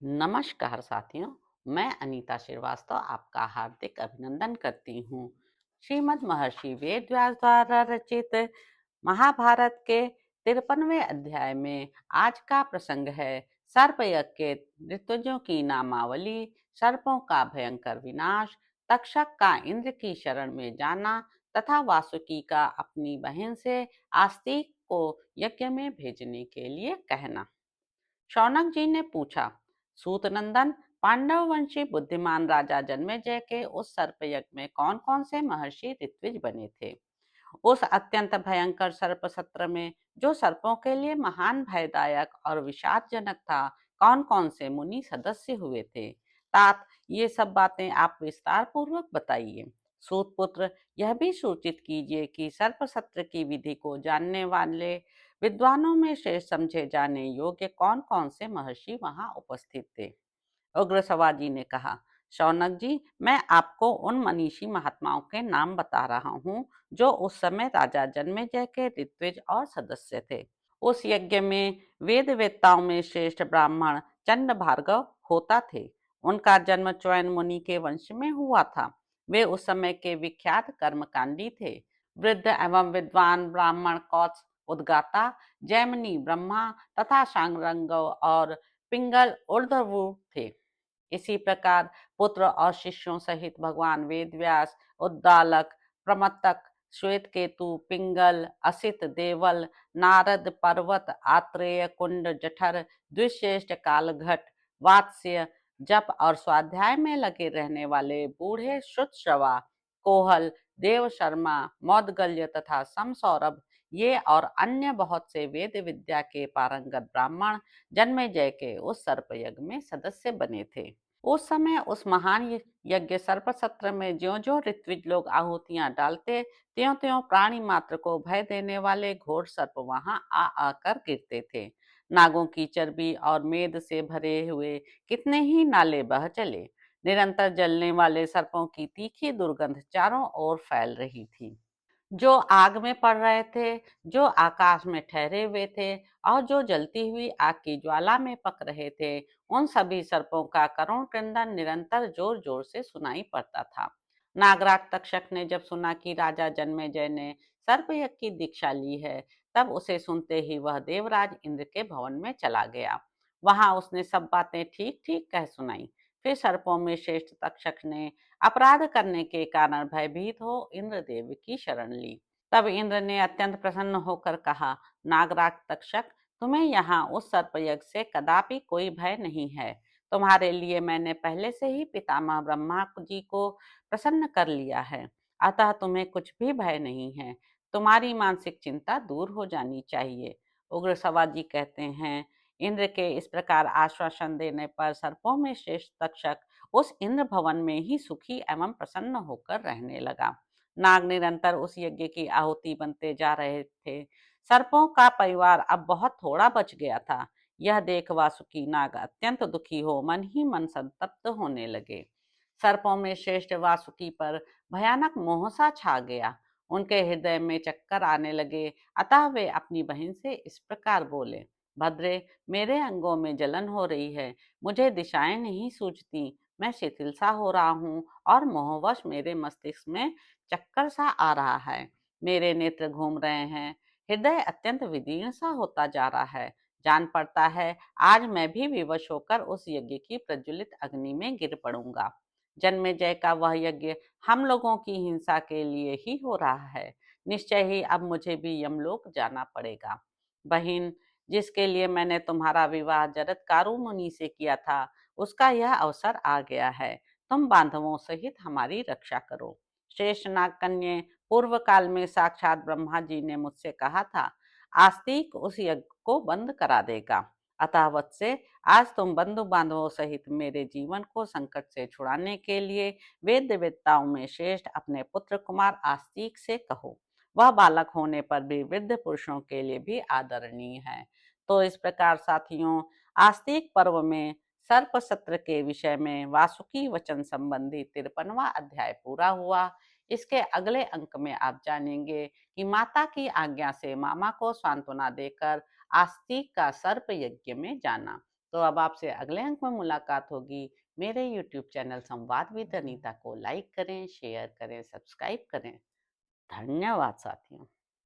नमस्कार साथियों। मैं अनीता श्रीवास्तव आपका हार्दिक अभिनंदन करती हूँ। श्रीमद् महर्षि वेदव्यास द्वारा रचित महाभारत के 53वें अध्याय में आज का प्रसंग है सर्पयज्ञ के ऋतुजों की नामावली, सर्पों का भयंकर विनाश, तक्षक का इंद्र की शरण में जाना तथा वासुकी का अपनी बहन से आस्तिक को यज्ञ में भेजने के लिए कहना। शौनक जी ने पूछा, सूत नंदन, पांडव वंशी बुद्धिमान राजा जन्मेजय के उस सर्पयज्ञ में कौन कौन से महर्षि ऋत्विज बने थे? उस अत्यंत भयंकर सर्प सत्र में जो सर्पों के लिए महान भयदायक और विषादजनक था, कौन कौन से मुनि सदस्य हुए थे? तात, ये सब बातें आप विस्तार पूर्वक बताइए। सूत पुत्र, यह भी सूचित कीजिए कि सर्प सत्र की विधि को जानने वाले विद्वानों में श्रेष्ठ समझे जाने योग्य कौन कौन से महर्षि वहां उपस्थित थे। उग्र सवाजी ने कहा, शौनक जी, मैं आपको उन मनीषी महात्माओं के नाम बता रहा हूँ जो उस समय राजा जन्मेजय के ऋत्विज और सदस्य थे। उस यज्ञ में वेद वेत्ताओं में श्रेष्ठ ब्राह्मण चंड भार्गव होता थे। उनका जन्म च्यवन मुनि के वंश में हुआ था। वे उस समय के विख्यात कर्मकांडी थे। वृद्ध एवं विद्वान ब्राह्मण कौत्स उद्गाता, जैमिनी ब्रह्मा तथा सांगरंगव और पिंगल ऊर्ध्वु थे। इसी प्रकार पुत्र और शिष्यों सहित भगवान वेदव्यास, उद्दालक, प्रमत्तक, श्वेतकेतु, पिंगल, असित, देवल, नारद, पर्वत, आत्रेय, कुंड, जठर, द्विश्रेष्ठ, कालघट, वात्स्य, जप और स्वाध्याय में लगे रहने वाले बूढ़े श्रुतश्रवा, कोहल, देव शर्मा, मौदगल्य तथा समसौरभ, ये और अन्य बहुत से वेद विद्या के पारंगत ब्राह्मण जन्मेजय के उस सर्पयज्ञ में सदस्य बने थे। उस समय उस महान यज्ञ सर्प सत्र में ज्यो ज्यो ऋत्विज लोग आहुतियां डालते, त्यों त्यों प्राणी मात्र को भय देने वाले घोर सर्प वहां आ आकर गिरते थे। नागों की चर्बी और मेद से भरे हुए कितने ही नाले बह चले। निरंतर जलने वाले सर्पों की तीखी दुर्गंध चारों ओर फैल रही थी। जो आग में पड़ रहे थे, जो आकाश में ठहरे हुए थे और जो जलती हुई आग की ज्वाला में पक रहे थे, उन सभी सर्पों का करुण क्रंदन निरंतर जोर जोर से सुनाई पड़ता था। नागराज तक्षक ने जब सुना कि राजा जन्मेजय ने सर्पयज्ञ की दीक्षा ली है, तब उसे सुनते ही वह देवराज इंद्र के भवन में चला गया। वहां उसने सब बातें ठीक ठीक कह सुनाई। फिर सर्पों में श्रेष्ठ तक्षक ने अपराध करने के कारण भयभीत हो इंद्रदेव की शरण ली। तब इंद्र ने अत्यंत प्रसन्न होकर कहा, नागराज तक्षक, तुम्हें यहाँ उस सर्पयज्ञ से कदापि कोई भय नहीं है। तुम्हारे लिए मैंने पहले से ही पितामह ब्रह्मा जी को प्रसन्न कर लिया है, अतः तुम्हें कुछ भी भय नहीं है। तुम्हारी मानसिक चिंता दूर हो जानी चाहिए। उग्र सवाजी कहते हैं, इंद्र के इस प्रकार आश्वासन देने पर सर्पों में श्रेष्ठ तक्षक उस इंद्र भवन में ही सुखी एवं प्रसन्न होकर रहने लगा। नाग निरंतर उस यज्ञ की आहुति बनते जा रहे थे। सर्पों का परिवार अब बहुत थोड़ा बच गया था। यह देख वासुकी नाग अत्यंत दुखी हो मन ही मन संतप्त होने लगे। सर्पों में श्रेष्ठ वासुकी पर भयानक मोह सा छा गया। उनके हृदय में चक्कर आने लगे, अतः वे अपनी बहन से इस प्रकार बोले, भद्रे, मेरे अंगों में जलन हो रही है, मुझे दिशाएं नहीं सूझती, मैं शिथिल सा हो रहा हूँ और मोहवश मेरे मस्तिष्क में चक्कर सा आ रहा है। मेरे नेत्र घूम रहे हैं, हृदय अत्यंत विदीर्ण सा होता जा रहा है। जान पड़ता है आज मैं भी विवश होकर उस यज्ञ की प्रज्वलित अग्नि में गिर पड़ूंगा। जन्मेजय का वह यज्ञ हम लोगों की हिंसा के लिए ही हो रहा है। निश्चय ही अब मुझे भी यमलोक जाना पड़ेगा। बहन, जिसके लिए मैंने तुम्हारा विवाह जरत्कारु मुनि से किया था, उसका यह अवसर आ गया है। तुम बांधवों सहित हमारी रक्षा करो। श्रेष्ठ नाग कन्ये, पूर्व काल में साक्षात ब्रह्मा जी ने मुझसे कहा था, आस्तिक उस यज्ञ को बंद करा देगा। अतः वत्से, आज तुम बंधु बांधवों सहित मेरे जीवन को संकट से छुड़ाने के लिए वेद वेत्ताओं में श्रेष्ठ अपने पुत्र कुमार आस्तिक से कहो। वह बालक होने पर भी वृद्ध पुरुषों के लिए भी आदरणीय है। तो इस प्रकार साथियों, आस्तिक पर्व में सर्प सत्र के विषय में वासुकी वचन संबंधी 53वां अध्याय पूरा हुआ। इसके अगले अंक में आप जानेंगे कि माता की आज्ञा से मामा को सांत्वना देकर आस्तिक का सर्प यज्ञ में जाना। तो अब आपसे अगले अंक में मुलाकात होगी। मेरे यूट्यूब चैनल संवाद विद अनीता को लाइक करें, शेयर करें, सब्सक्राइब करें। धन्यवाद साथियों।